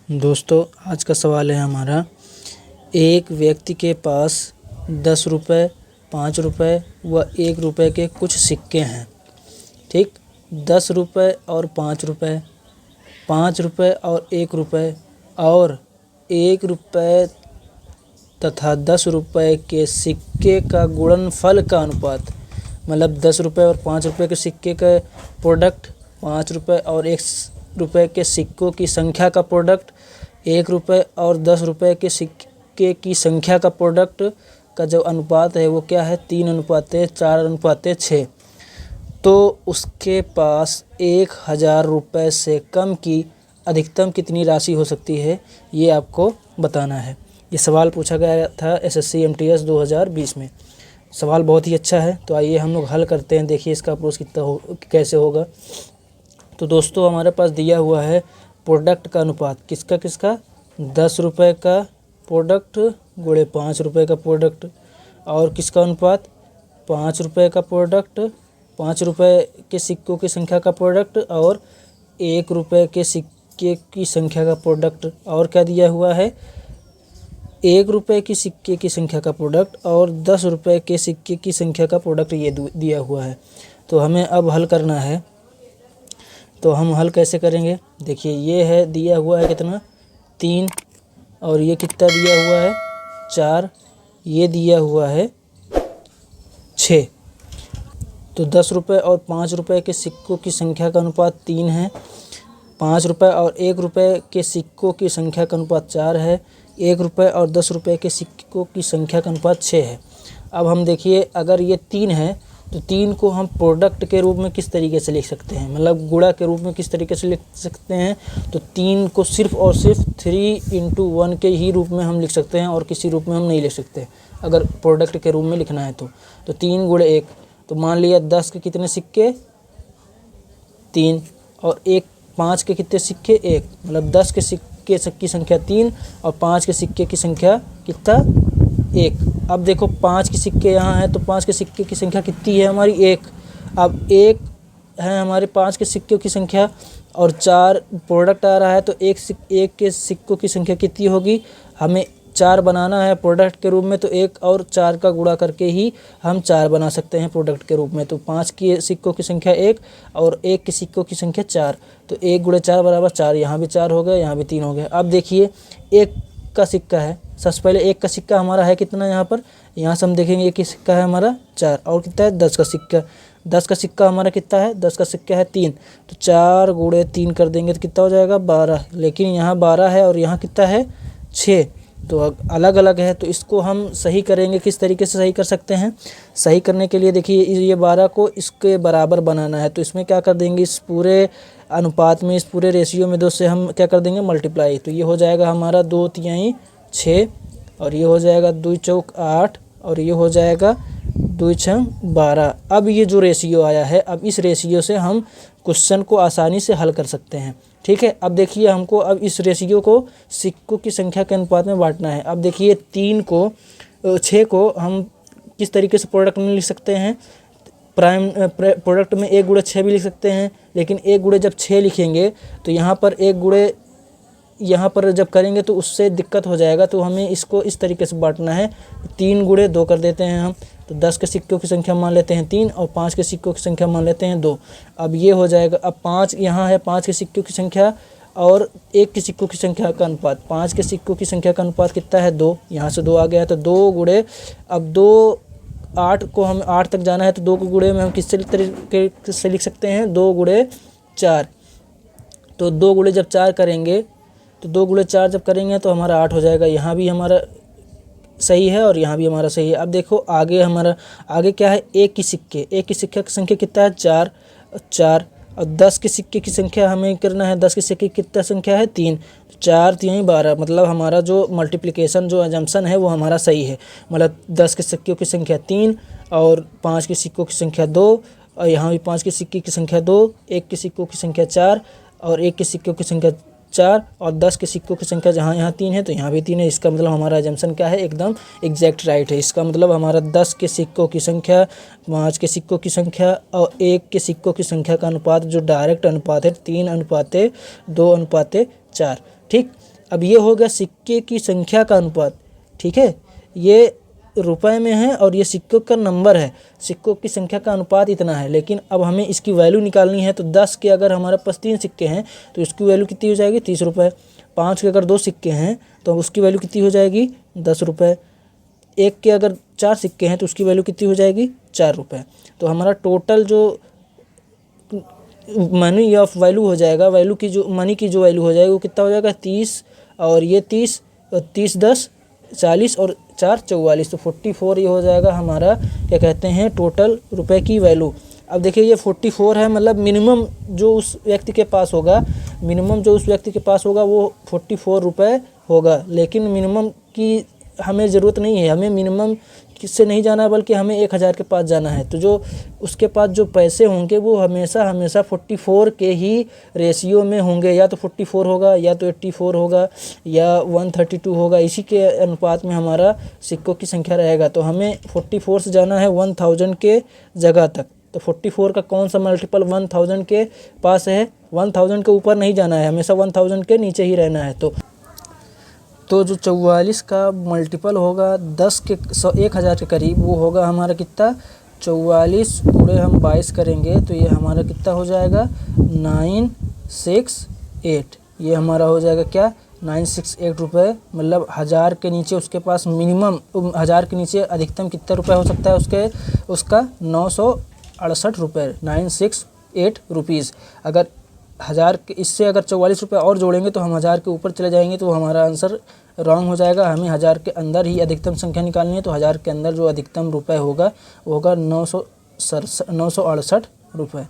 दोस्तों, आज का सवाल है हमारा। एक व्यक्ति के पास 10 रुपये, 5 रुपये व 1 रुपये के कुछ सिक्के हैं। ठीक, 10 रुपये और 5 रुपये, 5 रुपये और 1 रुपये और 1 रुपये तथा 10 रुपये के सिक्के का गुणनफल का अनुपात, मतलब 10 रुपये और 5 रुपये के सिक्के का प्रोडक्ट, 5 रुपये और 1 रुपये के सिक्कों की संख्या का प्रोडक्ट, 1 रुपये और 10 रुपये के सिक्के की संख्या का प्रोडक्ट का जो अनुपात है वो क्या है? 3:4:6। तो उसके पास 1000 रुपये से कम की अधिकतम कितनी राशि हो सकती है, ये आपको बताना है। ये सवाल पूछा गया था SSC MTS 2020 में। सवाल बहुत ही अच्छा है, तो आइए हम लोग हल करते हैं। देखिए इसका अप्रोच कैसे होगा। तो दोस्तों, हमारे पास दिया हुआ है प्रोडक्ट का अनुपात, किसका 10 रुपये का प्रोडक्ट गुणे 5 रुपये का प्रोडक्ट, और किसका अनुपात 5 रुपये का प्रोडक्ट, 5 रुपये के सिक्कों की संख्या का प्रोडक्ट और 1 रुपये के सिक्के की संख्या का प्रोडक्ट। और क्या दिया हुआ है? 1 रुपये की सिक्के की संख्या का प्रोडक्ट और 10 रुपये के सिक्के की संख्या का प्रोडक्ट ये दिया हुआ है। तो हमें अब हल करना है। तो हम हल कैसे करेंगे? देखिए, ये है दिया हुआ है कितना 3, और ये कितना दिया हुआ है 4, ये दिया हुआ है 6। तो 10 रुपये और 5 रुपये के सिक्कों की संख्या का अनुपात 3 है, 5 रुपये और 1 रुपये के सिक्कों की संख्या का अनुपात 4 है, 1 रुपये और 10 रुपये के सिक्कों की संख्या का अनुपात 6 है। अब हम देखिए, अगर ये 3 है तो 3 को हम प्रोडक्ट के रूप में किस तरीके से लिख सकते हैं, मतलब गुणा के रूप में किस तरीके से लिख सकते हैं? तो 3 को सिर्फ और सिर्फ 3×1 के ही रूप में हम लिख सकते हैं और किसी रूप में हम नहीं लिख सकते अगर प्रोडक्ट के रूप में लिखना है। तो 3 × 1, तो मान लिया 10 के कितने सिक्के 3 और 5 के कितने सिक्के 1, मतलब 10 के सिक्के की संख्या 3 और 5 के सिक्के की संख्या कितना 1। अब देखो 5 के सिक्के यहाँ है तो 5 के सिक्के की संख्या कितनी है हमारी 1। अब 1 है हमारे 5 के सिक्कों की संख्या और 4 प्रोडक्ट आ रहा है, तो एक के सिक्कों की संख्या कितनी होगी? हमें 4 बनाना है प्रोडक्ट के रूप में, तो 1 और 4 का गुणा करके ही हम 4 बना सकते हैं प्रोडक्ट के रूप में। तो 5 के सिक्कों की संख्या 1 और 1 के सिक्कों की संख्या 4, तो 1 × 4 = 4। यहाँ भी 4 हो गए, यहाँ भी 3 हो गए। अब देखिए 1 का सिक्का है, सबसे पहले 1 का सिक्का हमारा है कितना यहाँ से हम देखेंगे 1 सिक्का है हमारा 4, और कितना है 10 का सिक्का। 10 का सिक्का हमारा कितना है? 10 का सिक्का है 3, तो 4 × 3 कर देंगे तो कितना हो जाएगा 12। लेकिन यहाँ 12 है और यहाँ कितना है 6, तो अलग अलग है। तो इसको हम सही करेंगे, किस तरीके से सही कर सकते हैं? सही करने के लिए देखिए, ये 12 को इसके बराबर बनाना है, तो इसमें क्या कर देंगे, इस पूरे अनुपात में, इस पूरे रेशियो में 2 से हम क्या कर देंगे मल्टीप्लाई। तो ये हो जाएगा हमारा 2×3 6, और ये हो जाएगा 2×4 8, और ये हो जाएगा 2×6 12। अब ये जो रेशियो आया है, अब इस रेशियो से हम क्वेश्चन को आसानी से हल कर सकते हैं। ठीक है, अब देखिए हमको अब इस रेशियो को सिक्कों की संख्या के अनुपात में बांटना है। अब देखिए 6 को हम किस तरीके से प्रोडक्ट में लिख सकते हैं? प्राइम प्रोडक्ट में 1 × 6 भी लिख सकते हैं, लेकिन 1 × जब 6 लिखेंगे तो यहाँ पर 1 × यहाँ पर जब करेंगे तो उससे दिक्कत हो जाएगा। तो हमें इसको इस तरीके से बांटना है, 3 × 2 कर देते हैं हम। तो 10 के सिक्कों की संख्या मान लेते हैं 3 और 5 के सिक्कों की संख्या मान लेते हैं 2। अब ये हो जाएगा, अब 5 यहाँ है, 5 के सिक्कों की संख्या और 1 के सिक्कों की संख्या का अनुपात, 5 के सिक्कों की संख्या का अनुपात कितना है 2, यहाँ से 2 आ गया है, तो 2 × अब 2 8 को हम 8 तक जाना है, तो 2 को गुणे में हम किस तरीके से लिख सकते हैं 2 × 4। तो 2 × जब 4 करेंगे, तो 2 × 4 जब करेंगे तो हमारा 8 हो जाएगा। यहाँ भी हमारा सही है और यहाँ भी हमारा सही है। अब देखो आगे क्या है, 1 की सिक्के की संख्या कितना है 4, और 10 के सिक्के की संख्या हमें करना है, 10 के सिक्के की कितना संख्या है 3, 4 3 12, मतलब हमारा जो मल्टीप्लिकेशन जो अजम्पशन है वो हमारा सही है। मतलब 10 के सिक्कों की संख्या 3 और 5 के सिक्कों की संख्या 2, और यहाँ भी 5 के सिक्के की संख्या 2, 1 के सिक्कों की संख्या 4 और 1 के सिक्कों की संख्या 4, और 10 के सिक्कों की संख्या जहाँ यहाँ 3 है तो यहाँ भी 3 है। इसका मतलब हमारा अजम्पशन क्या है, एकदम एग्जैक्ट राइट है। इसका मतलब हमारा 10 के सिक्कों की संख्या, 5 के सिक्कों की संख्या और 1 के सिक्कों की संख्या का अनुपात जो डायरेक्ट अनुपात है 3:2:4। ठीक, अब ये हो गया सिक्के की संख्या का अनुपात, ठीक है। ये रुपए में है और ये सिक्कों का नंबर है, सिक्कों की संख्या का अनुपात इतना है। लेकिन अब हमें इसकी वैल्यू निकालनी है, तो 10 के अगर हमारे पास 3 सिक्के हैं तो इसकी वैल्यू कितनी हो जाएगी, 30 रुपये। 5 के अगर 2 सिक्के हैं तो उसकी वैल्यू कितनी हो जाएगी, 10 रुपये। 1 के अगर 4 सिक्के हैं तो उसकी वैल्यू कितनी हो जाएगी, 4 रुपये। तो हमारा टोटल जो मनी ऑफ वैल्यू हो जाएगा, वैल्यू की जो मनी की जो वैल्यू हो जाएगी वो कितना हो जाएगा, 30, और ये 30 और 30 10 40 और 4 44, तो 44 ये हो जाएगा हमारा क्या कहते हैं टोटल रुपए की वैल्यू। अब देखिए ये 44 है, मतलब मिनिमम जो उस व्यक्ति के पास होगा, मिनिमम जो उस व्यक्ति के पास होगा वो 44 रुपये होगा। लेकिन मिनिमम की हमें ज़रूरत नहीं है, हमें मिनिमम किससे नहीं जाना है बल्कि हमें 1000 के पास जाना है। तो जो उसके पास जो पैसे होंगे वो हमेशा 44 के ही रेशियो में होंगे, या तो 44 होगा, या तो 84 होगा, या 132 होगा। इसी के अनुपात में हमारा सिक्कों की संख्या रहेगा। तो हमें 44 से जाना है 1000 के जगह तक। तो 44 का कौन सा मल्टीपल 1000 के पास है, 1000 के ऊपर नहीं जाना है, हमेशा 1000 के नीचे ही रहना है। तो जो 44 का मल्टीपल होगा 10 के 1000 के करीब, वो होगा हमारा कितना, 44 पूरे हम 22 करेंगे तो ये हमारा कितना हो जाएगा, 968। ये हमारा हो जाएगा क्या, 968 रुपये। मतलब 1000 के नीचे उसके पास मिनिमम, 1000 के नीचे अधिकतम कितना रुपये हो सकता है उसका 968 रुपये, 968 रुपीज़। अगर 1000 के इससे अगर 44 रुपये और जोड़ेंगे तो हम 1000 के ऊपर चले जाएंगे, तो हमारा आंसर रॉन्ग हो जाएगा। हमें 1000 के अंदर ही अधिकतम संख्या निकालनी है। तो 1000 के अंदर जो अधिकतम रुपये होगा वो होगा 968 रुपये।